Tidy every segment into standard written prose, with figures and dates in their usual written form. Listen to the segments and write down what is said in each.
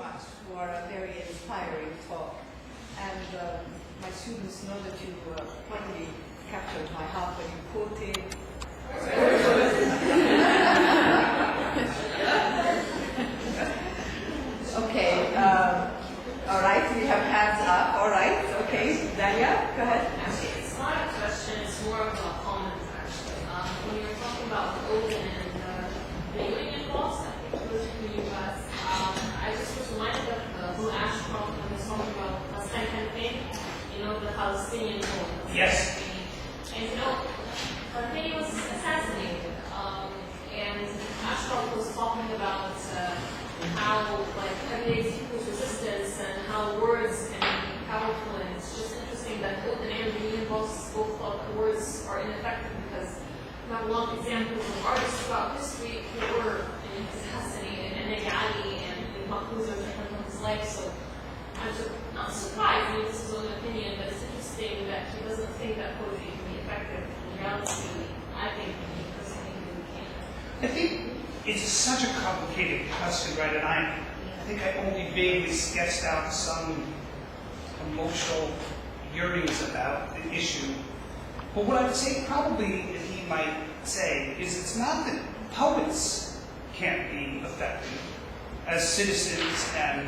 much for a very inspiring talk. And my students know that you probably captured my heart when you quoted. Okay, all right, we have hands up, all right, okay. Dania, go ahead. Actually, it's not a question, it's more of a comment, actually. When you were talking about Odin and the union laws, I think it was in the US, I just was reminded of Blue Ashcroft when he was talking about Palestine campaign, you know, the Palestinian vote. Yes. And you know, he was assassinated, and Ashcroft was talking about how, like, everyday people's resistance and how words can be powerful, and it's just interesting that Odin and the union both thought that words are ineffective because we have a lot of examples of artists throughout history who were assassinated, and Negali and Makuza took his life, so I'm not surprised. I mean, this is his own opinion, but it's interesting that he doesn't think that poetry can be effective. In reality, I think he personally can. I think it's such a complicated question, right? And I think I only vaguely sketched out some emotional yearnings about the issue. But what I would say probably that he might say is it's not that poets can't be effective as citizens and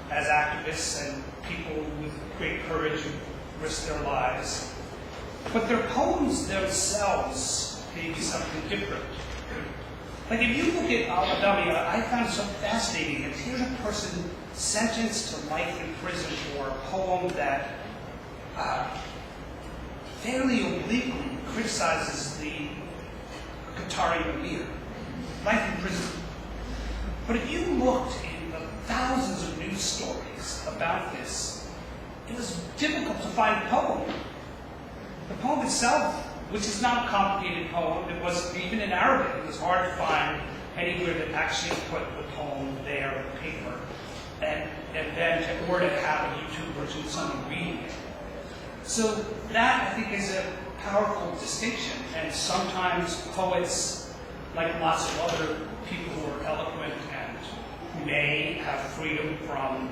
as activists and people with great courage who risk their lives, but their poems themselves may be something different. Like if you look at Al-Adamiyah, I found it so fascinating that here's a person sentenced to life in prison for a poem that fairly obliquely criticizes the Qatari Emir. Life in prison. But if you looked in the thousands of news stories about this, it was difficult to find a poem. The poem itself, which is not a complicated poem, it was even in Arabic, it was hard to find anywhere that actually put the poem there on paper, and then to have a YouTube version of someone reading it. So that, I think, is a powerful distinction, and sometimes poets, like lots of other people who are eloquent and who may have freedom from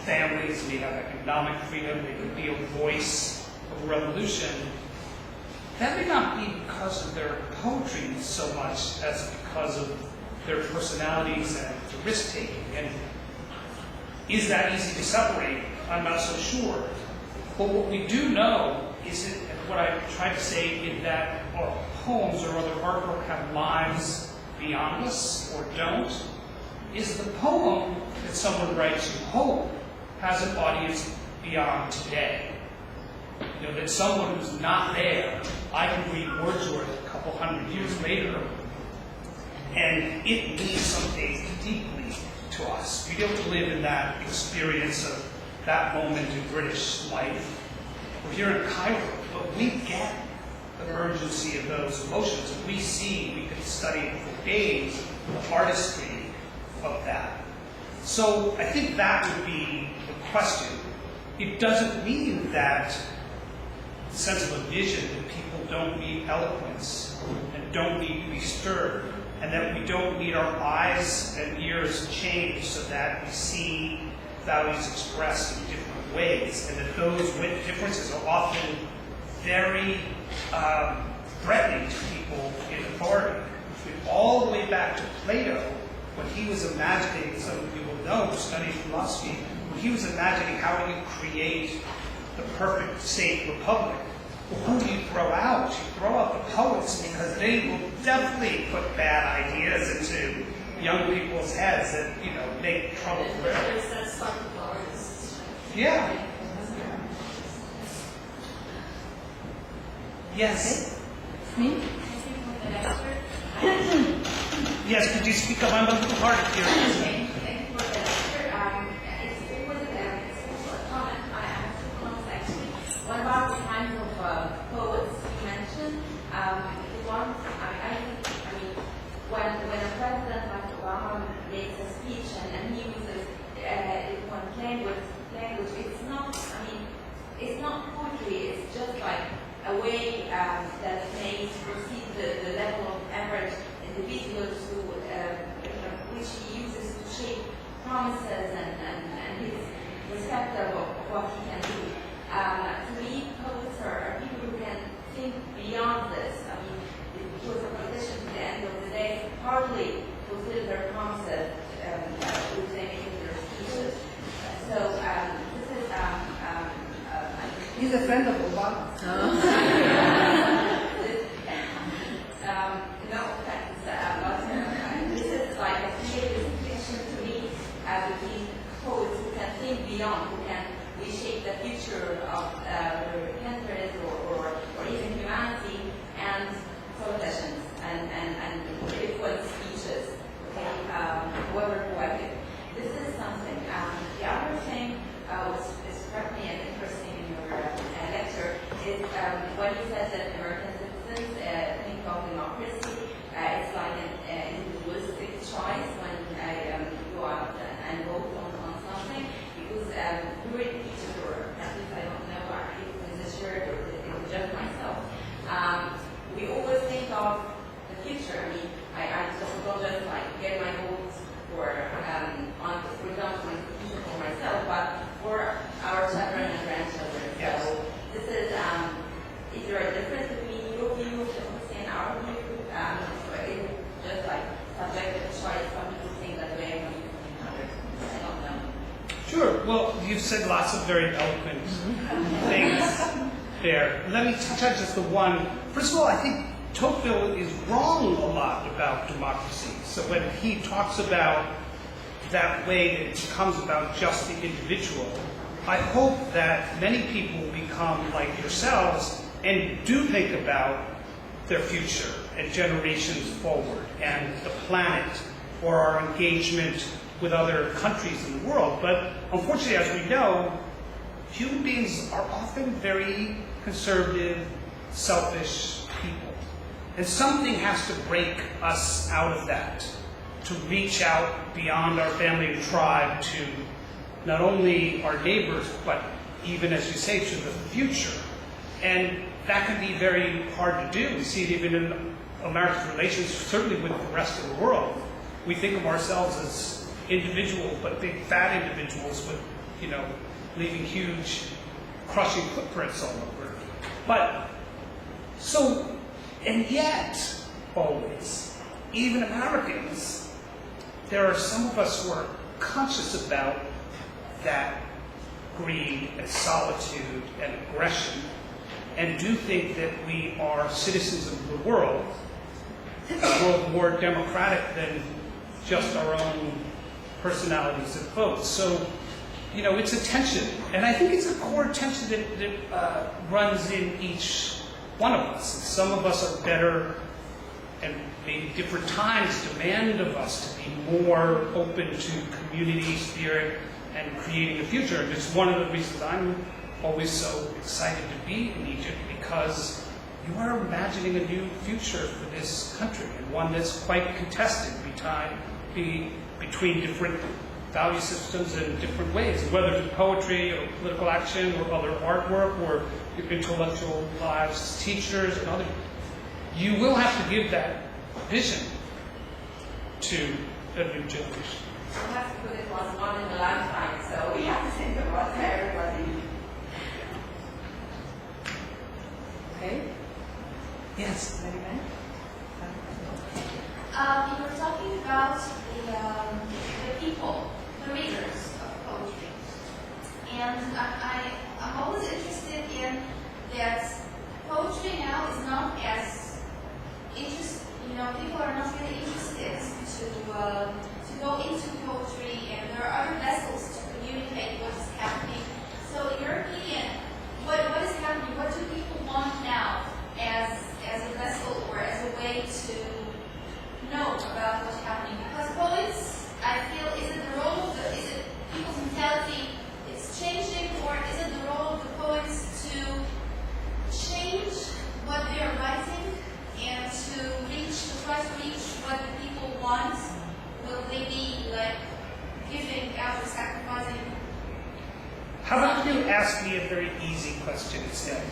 families, may have economic freedom, they could be a voice of a revolution. That may not be because of their poetry so much as because of their personalities and the risk-taking. And is that easy to separate? I'm not so sure. But what we do know is that, and what I tried to say is that our poems or other artwork have lives beyond us or don't, is the poem that someone writes, you hope, has an audience beyond today. You know, that someone who's not there, I can read Wordsworth a couple hundred years later, and it means something deeply to us. We don't live in that experience of that moment in British life. We're here in Cairo, but we get the urgency of those emotions. We can study for days the artistry of that. So I think that would be the question. It doesn't mean that sense of a vision that people don't need eloquence and don't need to be stirred, and that we don't need our eyes and ears changed so that we see values expressed in different ways, and that those differences are often very threatening to people in authority. All the way back to Plato, when he was imagining, some people know who studied philosophy, when he was imagining how you create the perfect state republic. Well, who do you throw out? You throw out the poets, because they will definitely put bad ideas into young people's heads that, you know, make trouble for them. Yeah. Yes. Me? Yes, could you speak up? I'm a little hard to hear. Thank you for the lecture. It was a comment. I have two comments actually. One about the kinds of poets you mentioned. The one, when a president like Obama makes a speech and he uses one language, it's not poetry. It's just like a way that makes proceed the level of average individuals who, which he uses to shape promises and his respect of what he can do. To me, poets are people who can think beyond this. I mean, he was a politician to the end of the day, hardly fulfilled their promises which they made in their speeches. So this is He's a friend of Obama. no offense, but this is like a distinction to me between poets who can think beyond, who can reshape the future of their countries or even humanity, and politicians and eloquent speeches, okay, however poetic. This is something. The other thing which struck me as interesting in your lecture is when you said that American citizens think of democracy, it's like an individualistic choice when you go out and vote on something, because during each or at least I don't know if this is shared or it was just myself, we always think of the future. I mean, I don't just like get my vote for example, my future for myself, but for our children and grandchildren. Yes. So this is there a difference between your view of democracy and our view? So it's just like subjective choice. Some people think that way, some people think others. I don't know. Sure. Well, you've said lots of very eloquent things there. Let me touch on just the one. First of all, I think Tocqueville is wrong a lot about democracy. So when he talks about that way that it becomes about just the individual, I hope that many people become like yourselves and do think about their future and generations forward and the planet or our engagement with other countries in the world. But unfortunately, as we know, human beings are often very conservative, selfish people. And something has to break us out of that, to reach out beyond our family and tribe to not only our neighbors, but even, as you say, to the future. And that can be very hard to do. We see it even in America's relations, certainly with the rest of the world. We think of ourselves as individuals, but big fat individuals with, leaving huge, crushing footprints all over. But, and yet, always, even Americans, there are some of us who are conscious about that greed and solitude and aggression, and do think that we are citizens of the world, a world more democratic than just our own personalities and votes. So, it's a tension, and I think it's a core tension that runs in each one of us. Some of us are better, and maybe different times demand of us to be more open to community spirit and creating a future. And it's one of the reasons I'm always so excited to be in Egypt, because you are imagining a new future for this country, and one that's quite contested between different value systems in different ways, whether it's poetry or political action or other artwork or your intellectual lives as teachers and other. You will have to give that vision to a new generation. We have to put it one in the lifetime, so we have to think about everybody. Okay? Yes. Marianne? You were talking about the people, the readers of poetry. And I'm always interested in that poetry now is not as interesting, people are not really interested to go into poetry, and there are other vessels to communicate what is happening. So in your opinion, what is happening? What do people want now as a vessel or as a way to know about what's happening? Because poets, I feel, is it people's mentality is changing, or is it the role of the poets to change what they are writing and to try to reach what the people want? Will they be like giving out or sacrificing? How about you ask me a very easy question instead?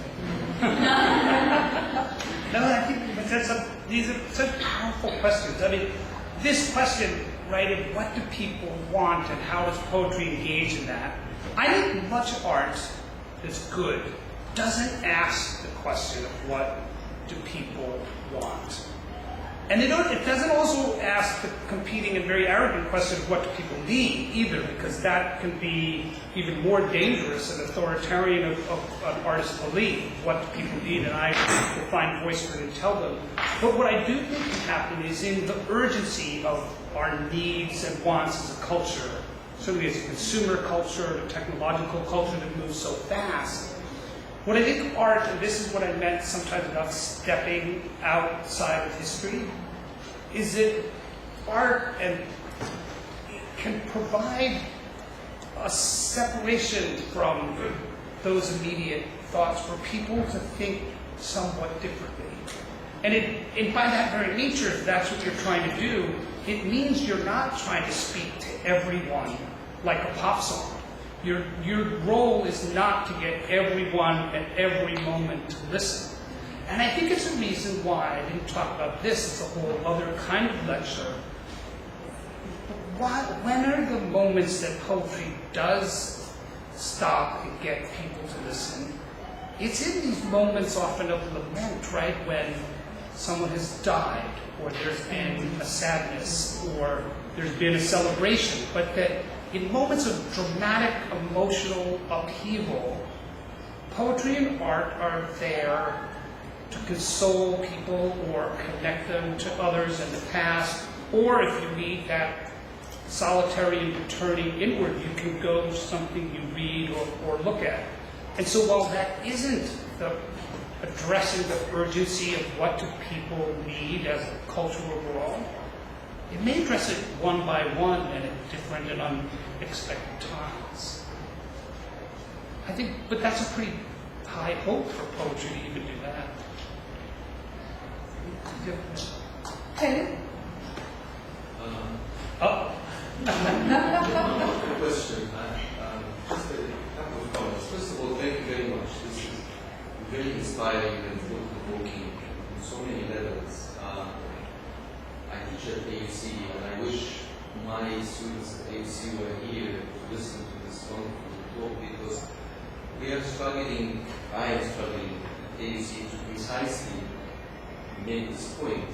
No, I think these are such powerful questions. I mean, this question right, of what do people want and how does poetry engage in that, I think much art that's good doesn't ask the question of what do people want. And it doesn't also ask the competing and very arrogant question of what do people need either, because that can be even more dangerous and authoritarian of an artist's belief. What do people need, and I will find voice for it and tell them. But what I do think can happen is in the urgency of our needs and wants as a culture, certainly as a consumer culture, a technological culture that moves so fast, what I think art, and this is what I meant sometimes about stepping outside of history, is that art can provide a separation from those immediate thoughts for people to think somewhat differently. And by that very nature, if that's what you're trying to do, it means you're not trying to speak to everyone like a pop song. Your role is not to get everyone at every moment to listen. And I think it's a reason why I didn't talk about this. It's a whole other kind of lecture. When are the moments that poetry does stop and get people to listen? It's in these moments often of lament, right? When someone has died, or there's been a sadness, or there's been a celebration, but that in moments of dramatic emotional upheaval, poetry and art are there to console people or connect them to others in the past, or if you need that solitary and returning inward, you can go to something you read or look at. And so while that isn't addressing the urgency of what do people need as a culture overall, it may address it one by one and at different and unexpected times. I think, but that's a pretty high hope for poetry to even do that. Hey. One question. Just a couple of comments. First of all, thank you very much. This is very inspiring and thought-provoking on so many levels. I teach at AUC, and I wish my students at AUC were here to listen to this wonderful talk, because we are struggling, I am struggling at AUC to precisely make this point.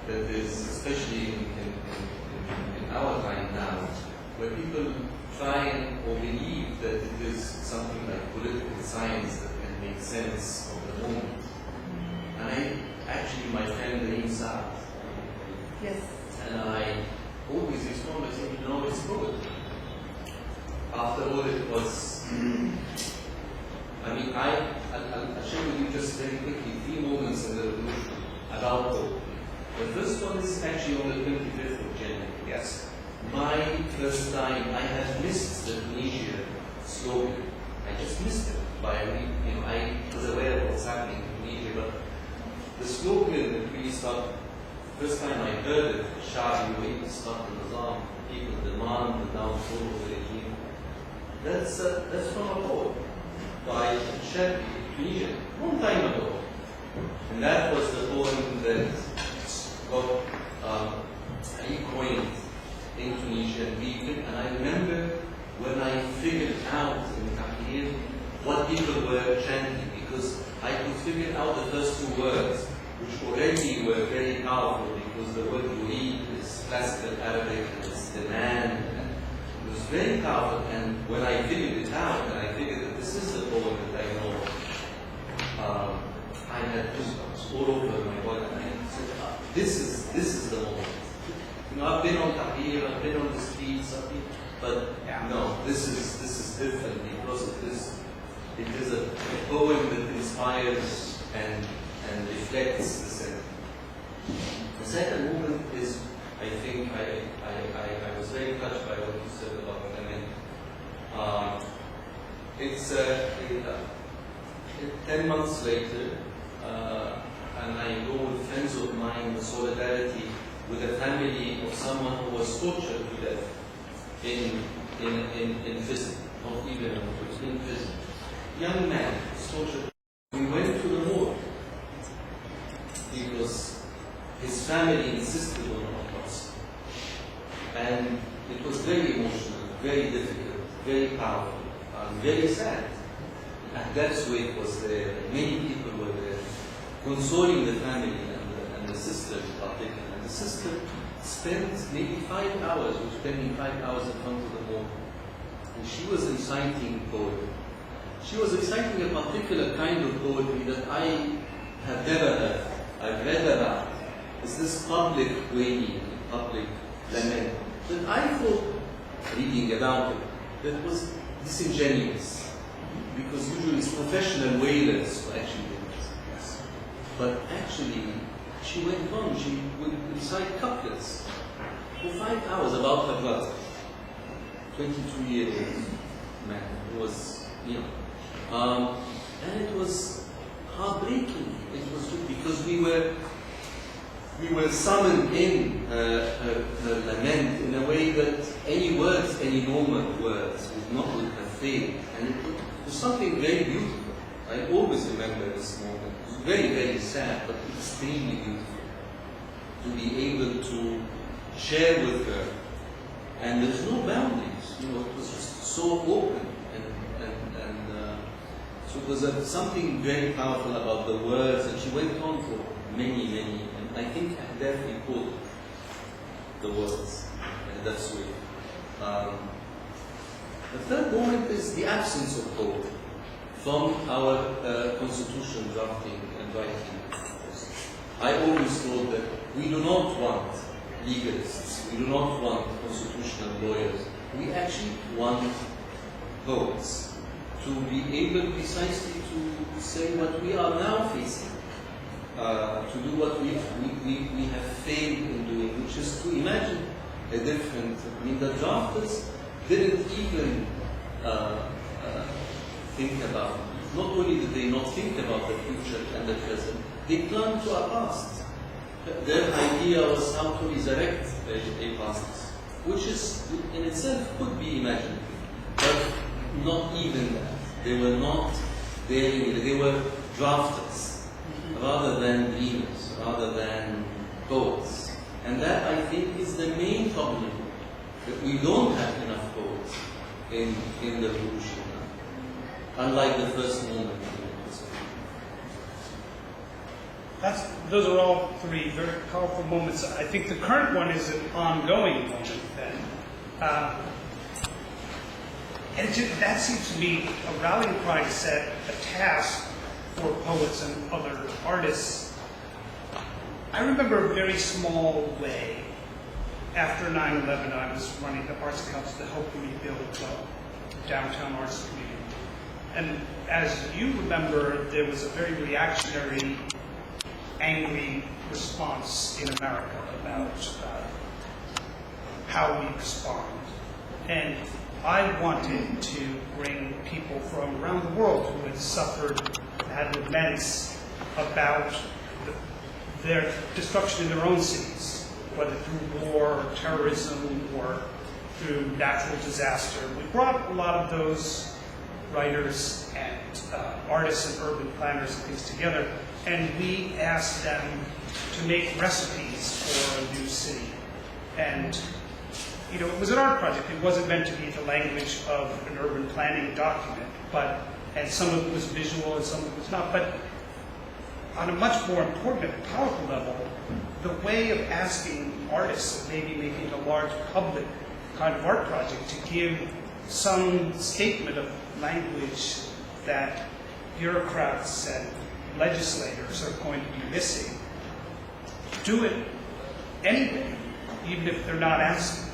That is, especially in our time now, where people try or believe that it is something like political science that can make sense of the moment. And my friend names out. Yes. And I always respond by saying, no, it's good. After all, it was, I'll share with you just very quickly 3 moments in the revolution about poetry. The first one is actually on the 25th of January. Yes. My first time, I had missed the Tunisia slogan. I just missed it. I was aware of what's happening in Tunisia, but the slogan that really started, first time I heard it, Shah, you will start the Nizam, people demand the downfall of the regime. That's from a poem by Shah, Tunisia, long time ago. And that was the poem that got recoined in Tunisia and rewritten. And I remember when I figured out in Tahrir what people were chanting, because I could figure out the first 2 words, which already were very powerful, because the word yurid is classical Arabic, and it's demand, and it was very powerful. And when I figured it out, and I figured that this is the poem that I know, I had goosebumps all over my body, and I said, this is the moment. I've been on Tahrir, I've been on the streets, but no, this is different, because it is a poem that inspires and reflects the sentiment. The second movement is, I think, I was very touched by what you said about women. It's 10 months later, and I go with friends of mine in solidarity with a family of someone who was tortured to death in prison, not even in prison. Young man was tortured. We went to the morgue because his family insisted on an autopsy. And it was very emotional, very difficult, very powerful, and very sad. And that's why it was there. Many people were there, consoling the family and the sister in particular. And the sister spent maybe 5 hours, was spending 5 hours in front of the wall. And she was reciting poetry. She was reciting a particular kind of poetry that I have never heard. I've read about. It's this public wailing, public lament. That I thought, reading about it, that was disingenuous. Because usually it's professional wailers who actually do this. Yes. But actually, she went on, she would recite couplets for 5 hours about her brother. 22-year-old man. It was, and it was heartbreaking. It was because we were summoned in her lament in a way that any words, any normal words would have failed. And it was something very beautiful. I always remember this moment. It was very, very sad, but extremely beautiful. To be able to share with her. And there's no boundaries. It was just so open. So it was something very powerful about the words, and she went on for many, and I think Ahdaf encoded the words, and that's why. The third moment is the absence of hope from our constitution drafting and writing. I always thought that we do not want legalists, we do not want constitutional lawyers, we actually want poets. To be able precisely to say what we are now facing, to do what we have failed in doing, which is to imagine a different. The drafters didn't even think about. Not only did they not think about the future and the present, they clung to our past. Their idea was how to resurrect a past, which is in itself could be imagined, but not even that. They were not daring, they were drafters, rather than dreamers, rather than poets. And that, I think, is the main problem, that we don't have enough poets in the revolution, unlike the first moment. Those are all three very powerful moments. I think the current one is an ongoing moment then. And that seems to be a rallying cry to set a task for poets and other artists. I remember a very small way. After 9/11, I was running the Arts Council to help rebuild the downtown arts community. And as you remember, there was a very reactionary, angry response in America about how we respond. And I wanted to bring people from around the world who had suffered, had laments about their destruction in their own cities, whether through war or terrorism or through natural disaster. We brought a lot of those writers and artists and urban planners and things together, and we asked them to make recipes for a new city. And it was an art project. It wasn't meant to be the language of an urban planning document, and some of it was visual and some of it was not. But on a much more important and powerful level, the way of asking artists, maybe making a large public kind of art project, to give some statement of language that bureaucrats and legislators are going to be missing. Do it anyway, even if they're not asking.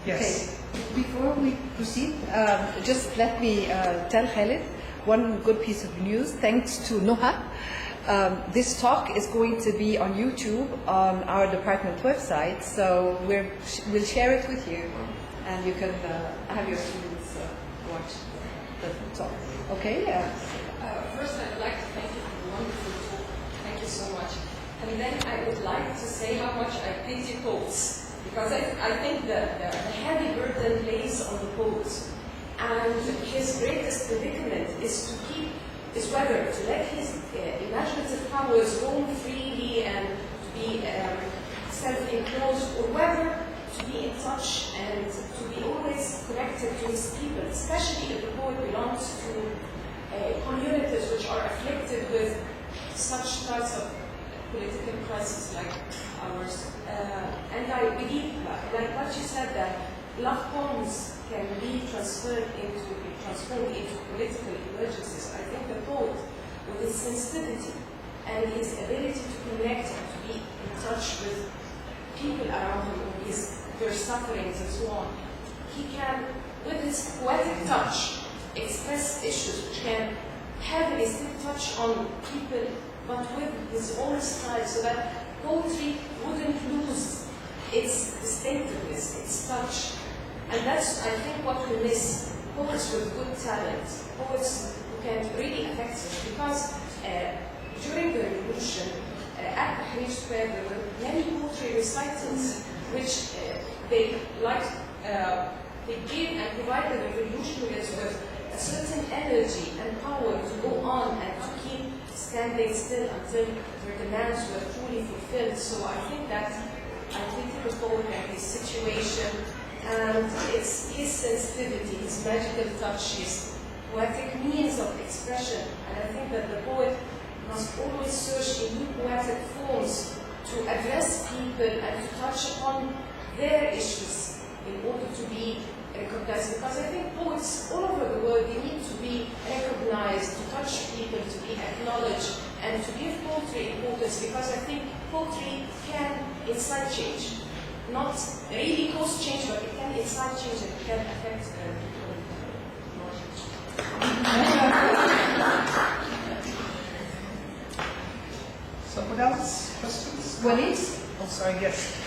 Yes. Okay. Before we proceed, just let me tell Khalid one good piece of news. Thanks to Noha, this talk is going to be on YouTube on our department website. So we'll share it with you, and you can have your students watch the talk. Okay? First, I would like to thank you for the wonderful talk. Thank you so much. And then I would like to say how much I pity poets. Because I think that the heavy burden lays on the poet, and his greatest predicament is whether to let his imaginative powers roam freely and especially if the poet belongs to communities which are afflicted with such types of political crises like ours. And I believe, like what you said, that love poems can be transformed into political emergencies. I think the poet, with his sensitivity and his ability to connect and to be in touch with people around him, their sufferings and so on, he can, with his poetic touch, express issues which can heavily still touch on people, but with his own style, so that poetry wouldn't lose its distinctiveness, its touch. And that's, I think, what we miss. Poets with good talent, poets who can really affect us. Because during the revolution, at Tahrir Square, there were many poetry recitals which they gave and provided the revolutionaries with a certain energy and power to go on and to keep standing still until their demands were truly fulfilled. So I think that the poet and his situation and his sensitivity, his magical touch, his poetic means of expression. And I think that the poet must always search in new poetic forms to address people and to touch upon their issues in order to be recognized. Because I think poets all over the world, they need to be recognized, to touch people, to be acknowledged, and to give poetry importance, because I think poetry can incite change. Not really cause change, but it can incite change and it can affect people. Someone else? Questions? Walid? Oh, sorry, yes.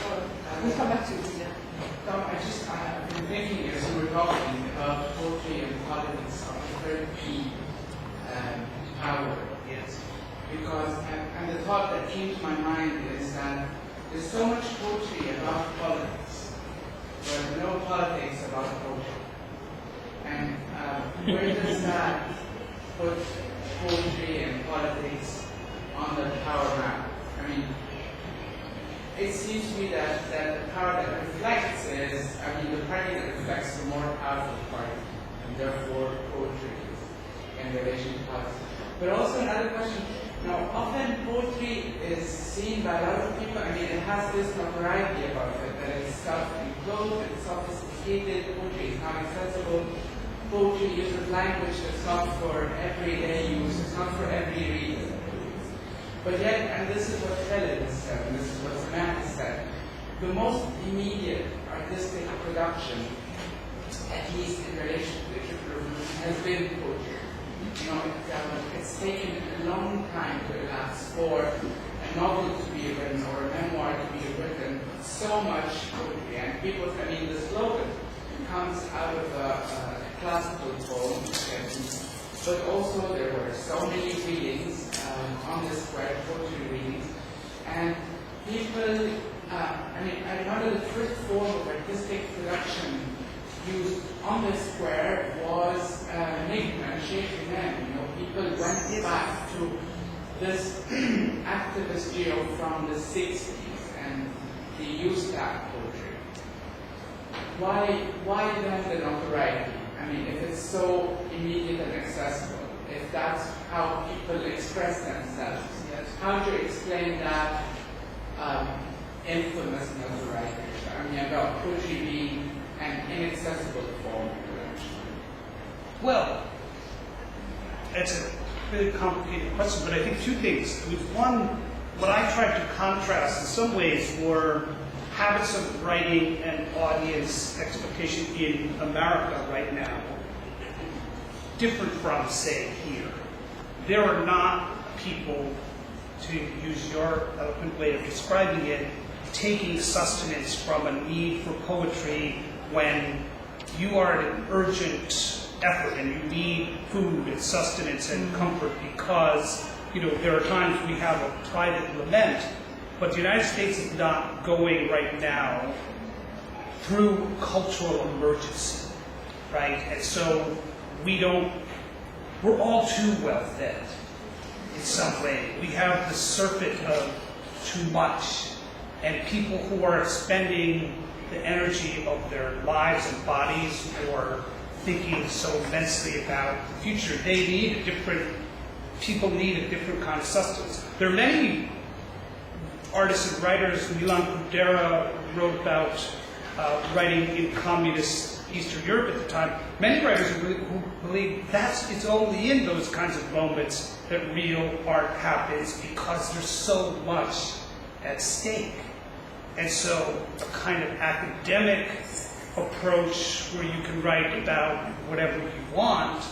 We'll come back to you. Tom, I've been thinking as you were talking about poetry and politics of the third P, power. Yes. Because, and the thought that came to my mind is that there's so much poetry about politics, but no politics about poetry. And where does that put poetry and politics on the power map? I mean, it seems to me that the power that reflects is, the party that reflects the more powerful party, and therefore poetry is in relation to politics. But also another question, now often poetry is seen by a lot of people, it has this notoriety about it, that it's self-enclosed, it's sophisticated, poetry is not accessible, poetry uses language that's not for everyday use, it's not for every reader. But yet, and this is what Khaled has said, and this is what Samantha said, the most immediate artistic production, at least in relation to literature, has been poetry. It's taken a long time to elapse for a novel to be written or a memoir to be written. So much poetry, and people, the slogan comes out of a classical poem, but also there were so many readings on the square, poetry readings, and people, I remember the first form of artistic production used on the square was Nigma, Sheikh Imam. People went back to this activist era from the 60s and they used that poetry. Why then the notoriety? If it's so immediate and accessible, if that's how people express themselves, how do you explain that infamous notoriety? About poetry being an inaccessible form of production. Well, it's a very complicated question, but I think two things. One, what I tried to contrast in some ways were habits of writing and audience expectation in America right now, different from, say, here. There are not people, to use your eloquent way of describing it, taking sustenance from a need for poetry when you are at an urgent effort and you need food and sustenance and comfort because, there are times we have a private lament, but the United States is not going right now through cultural emergency, right? And so we're all too well fed in some way. We have the surfeit of too much, and people who are spending the energy of their lives and bodies or thinking so immensely about the future. They need a different, people need a different kind of sustenance. There are many artists and writers. Milan Kundera wrote about writing in communist Eastern Europe at the time. Many writers who believe it's only in those kinds of moments that real art happens, because there's so much at stake. And so a kind of academic approach where you can write about whatever you want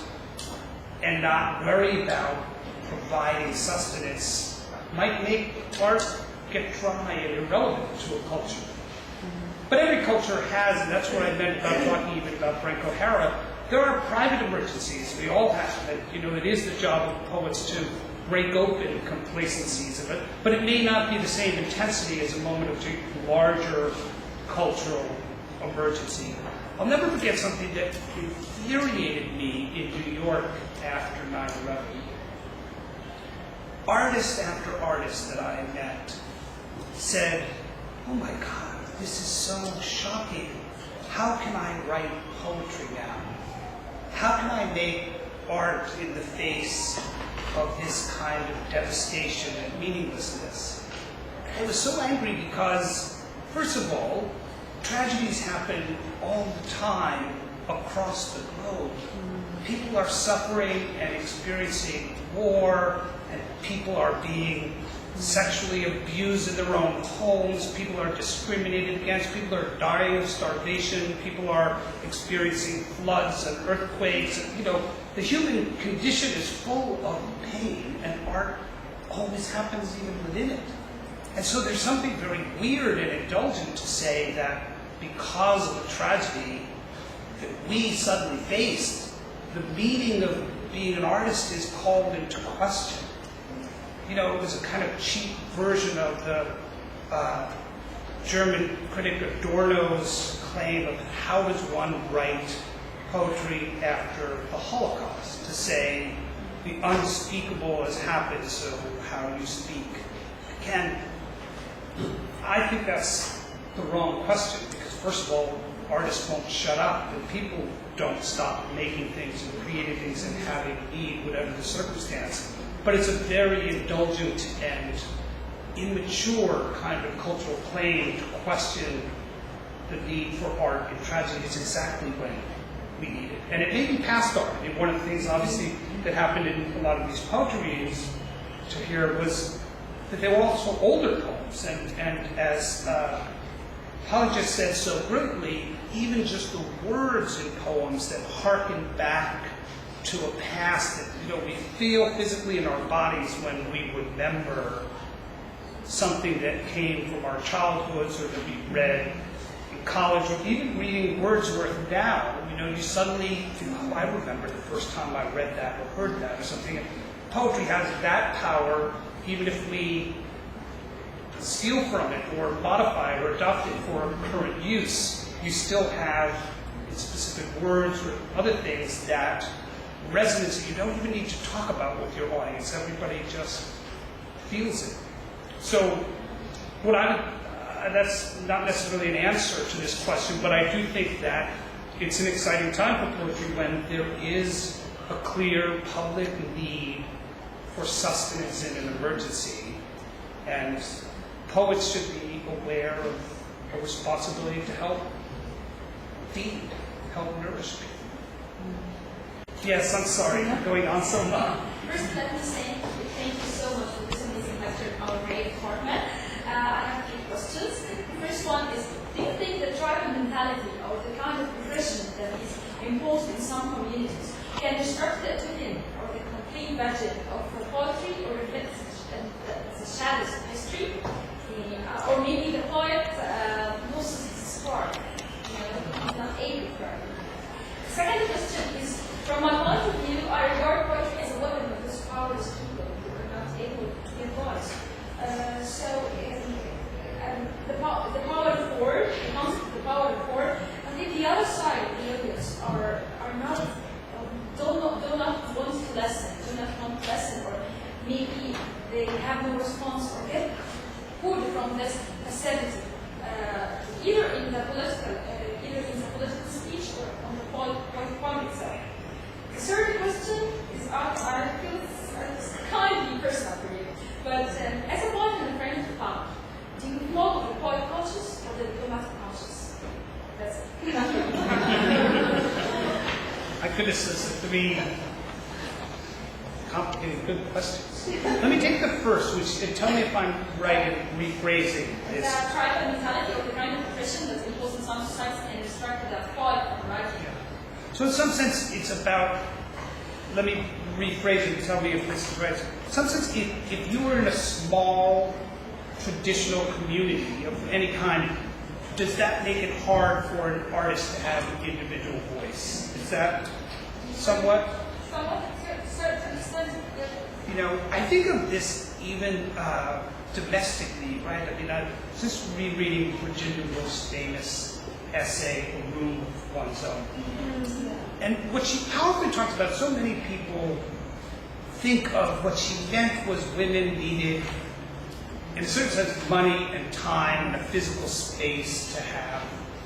and not worry about providing sustenance might make art get dry and irrelevant to a culture. But every culture has, and that's what I meant about talking even about Frank O'Hara, there are private emergencies. We all have, and it is the job of poets to break open complacencies of it, but it may not be the same intensity as a moment of larger cultural emergency. I'll never forget something that infuriated me in New York after 9/11. Artist after artist that I met said, "Oh my God, this is so shocking. How can I write poetry now? How can I make art in the face of this kind of devastation and meaninglessness?" I was so angry because, first of all, tragedies happen all the time across the globe. People are suffering and experiencing war, and people are being sexually abused in their own homes, people are discriminated against, people are dying of starvation, people are experiencing floods and earthquakes. And, the human condition is full of pain, and art always happens even within it. And so there's something very weird and indulgent to say that because of the tragedy that we suddenly faced, the meaning of being an artist is called into question. It was a kind of cheap version of the German critic Adorno's claim of how does one write poetry after the Holocaust, to say the unspeakable has happened, so how do you speak? Again, I think that's the wrong question, because first of all, artists won't shut up, and people don't stop making things and creating things and having need, whatever the circumstance. But it's a very indulgent and immature kind of cultural claim to question the need for art in tragedy. It's exactly when we need it. And it may be past art. I mean, one of the things, obviously, that happened in a lot of these poetry readings to hear was that they were also older poems. And as Holly just said so brilliantly, even just the words in poems that harken back to a past that we feel physically in our bodies when we remember something that came from our childhoods or that we read in college, or even reading Wordsworth now. You suddenly think, oh, I remember the first time I read that or heard that or something. And poetry has that power, even if we steal from it or modify it or adopt it for current use. You still have specific words or other things that resonance that you don't even need to talk about with your audience. Everybody just feels it. So that's not necessarily an answer to this question, but I do think that it's an exciting time for poetry when there is a clear public need for sustenance in an emergency. And poets should be aware of a responsibility to help feed, help nourish people. Yes, I'm sorry for going on so long. First, let me say thank you so much for this amazing lecture in our great format. I have 8 questions. The first one is, do you think the tribal mentality or the kind of oppression that is imposed in some communities can disrupt the opinion or the complete budget of poetry, or reflect the shadows of history? Or maybe the poet loses his spark, he's not able to write. Second question is, from my point of view, I regard poetry as a weapon against powerless people who are not able to give voice. The power of word, the concept of the power of word, I think the other side of the audience are not, do not want to listen, or maybe they have no response or get pulled from this passivity, either in the political speech or on the point itself. The third question is, I feel it's kindly personal for you, but as a poet and a friend of the poet, do you follow the poet conscious or the diplomatic conscious? That's it. My goodness, those are 3 complicated, good questions. Let me take the first, which, and tell me if I'm right in rephrasing this. The tribal mentality or the kind of oppression that's imposed in some societies and distracted that poet from writing. Yeah. So in some sense, it's about, let me rephrase it and tell me if this is right. In some sense, if you were in a small, traditional community of any kind, does that make it hard for an artist to have an individual voice? Is that somewhat? Somewhat, certain extent, You know, I think of this even domestically, right? I mean, I was just rereading Virginia Woolf's famous essay, A Room of One's Own. And what she powerfully talks about, so many people think of what she meant was women needed, in a certain sense, money and time and a physical space to have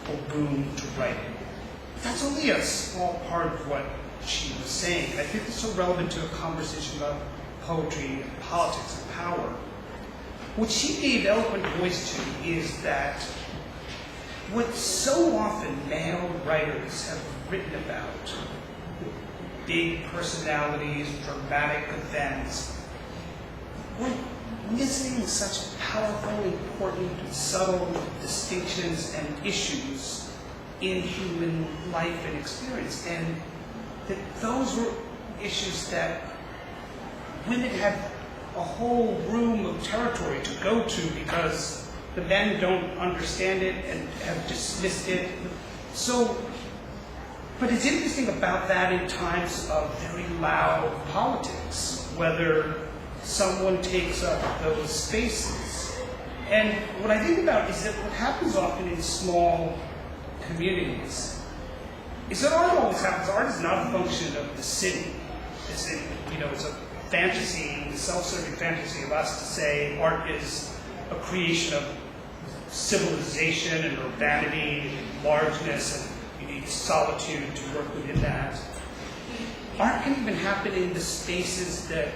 a room to write in. That's only a small part of what she was saying. I think it's so relevant to a conversation about poetry and politics and power. What she gave eloquent voice to is that what so often male writers have written about, big personalities, dramatic events, we're missing such powerful, important, subtle distinctions and issues in human life and experience. And that those were issues that women had a whole room of territory to go to because the men don't understand it and have dismissed it. So, but it's interesting about that in times of very loud politics, whether someone takes up those spaces. And what I think about is that what happens often in small communities is that art always happens. Art is not a function of the city. It's a fantasy, the self-serving fantasy of us to say art is a creation of civilization and urbanity and largeness, and you need solitude to work within that. Art can even happen in the spaces that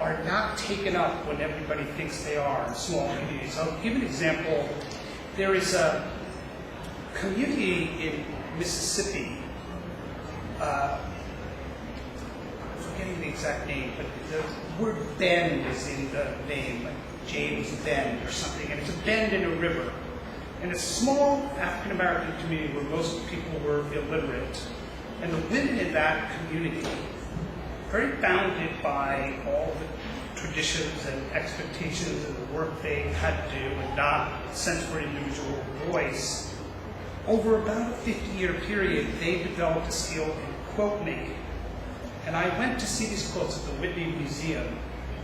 are not taken up when everybody thinks they are in small communities. I'll give an example. There is a community in Mississippi, I'm forgetting the exact name, but the word bend is in the name, like James Bend or something, and it's a bend in a river. And it's a small African-American community where most people were illiterate. And the women in that community, very bounded by all the traditions and expectations and the work they had to do and not sense for individual voice, over about a 50-year period, they developed a skill in quote making. And I went to see these quotes at the Whitney Museum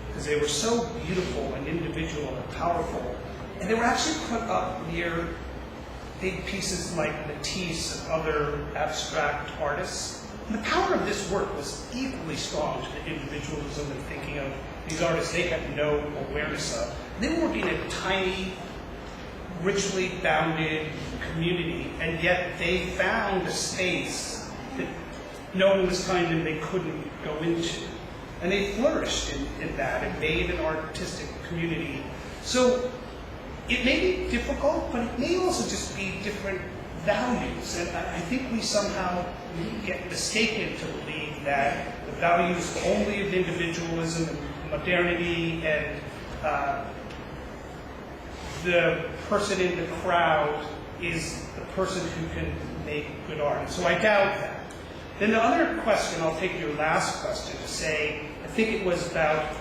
because they were so beautiful and individual and powerful. And they were actually put up near big pieces like Matisse and other abstract artists. And the power of this work was equally strong to the individualism and thinking of these artists they had no awareness of. And they were working in a tiny, richly bounded community, and yet they found a space that no one was kind and they couldn't go into. And they flourished in that and made an artistic community. So it may be difficult, but it may also just be different values. And I think we somehow get mistaken to believe that the values only of individualism and modernity and the person in the crowd is the person who can make good art. And so I doubt that. Then the other question, I'll take your last question to say, I think it was about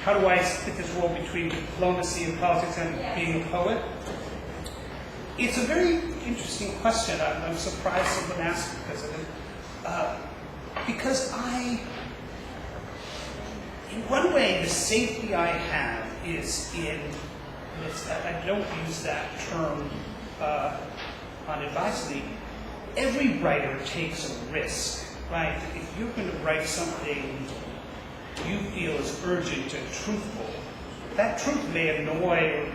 how do I fit this role between diplomacy and politics and being a poet? It's a very interesting question. I'm surprised someone asked because of it. Because in one way, the safety I have is I don't use that term unadvisedly. Every writer takes a risk, right? If you're going to write something you feel is urgent and truthful, that truth may annoy or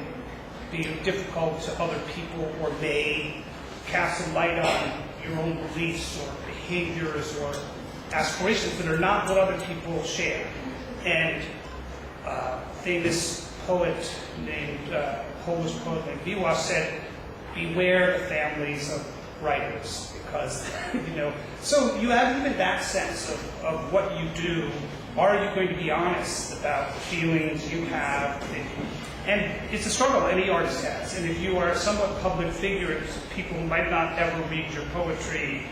be difficult to other people or may cast a light on your own beliefs or behaviors or aspirations that are not what other people share. And famous poet named, Polish poet named Biwa said, beware the families of writers, because, so you have even that sense of what you do. Are you going to be honest about the feelings you have? And it's a struggle any artist has. And if you are a somewhat public figure, people who might not ever read your poetry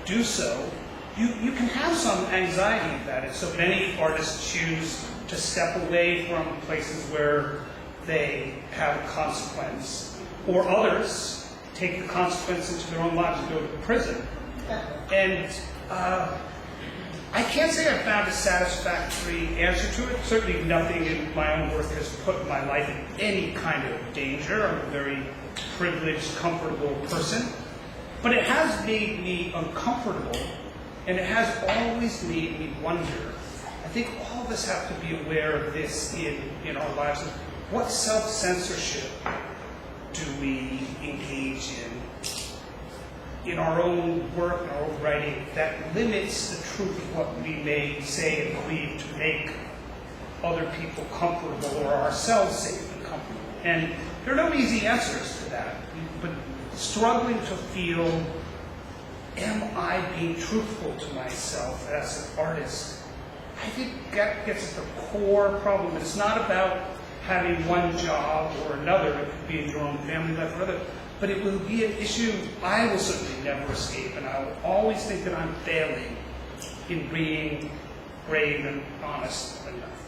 do so, you can have some anxiety about it. So many artists choose to step away from places where they have a consequence, or others take the consequence into their own lives and go to prison. And I can't say I've found a satisfactory answer to it. Certainly nothing in my own work has put my life in any kind of danger. I'm a very privileged, comfortable person. But it has made me uncomfortable, and it has always made me wonder. I think all of us have to be aware of this in our lives. What self-censorship do we engage in our own work, in our own writing, that limits the truth of what we may say and believe to make other people comfortable or ourselves safe and comfortable? And there are no easy answers to that, but struggling to feel, am I being truthful to myself as an artist? I think that gets at the core problem. It's not about having one job or another. It could be in your own family life or other. But it will be an issue I will certainly never escape, and I will always think that I'm failing in being brave and honest enough.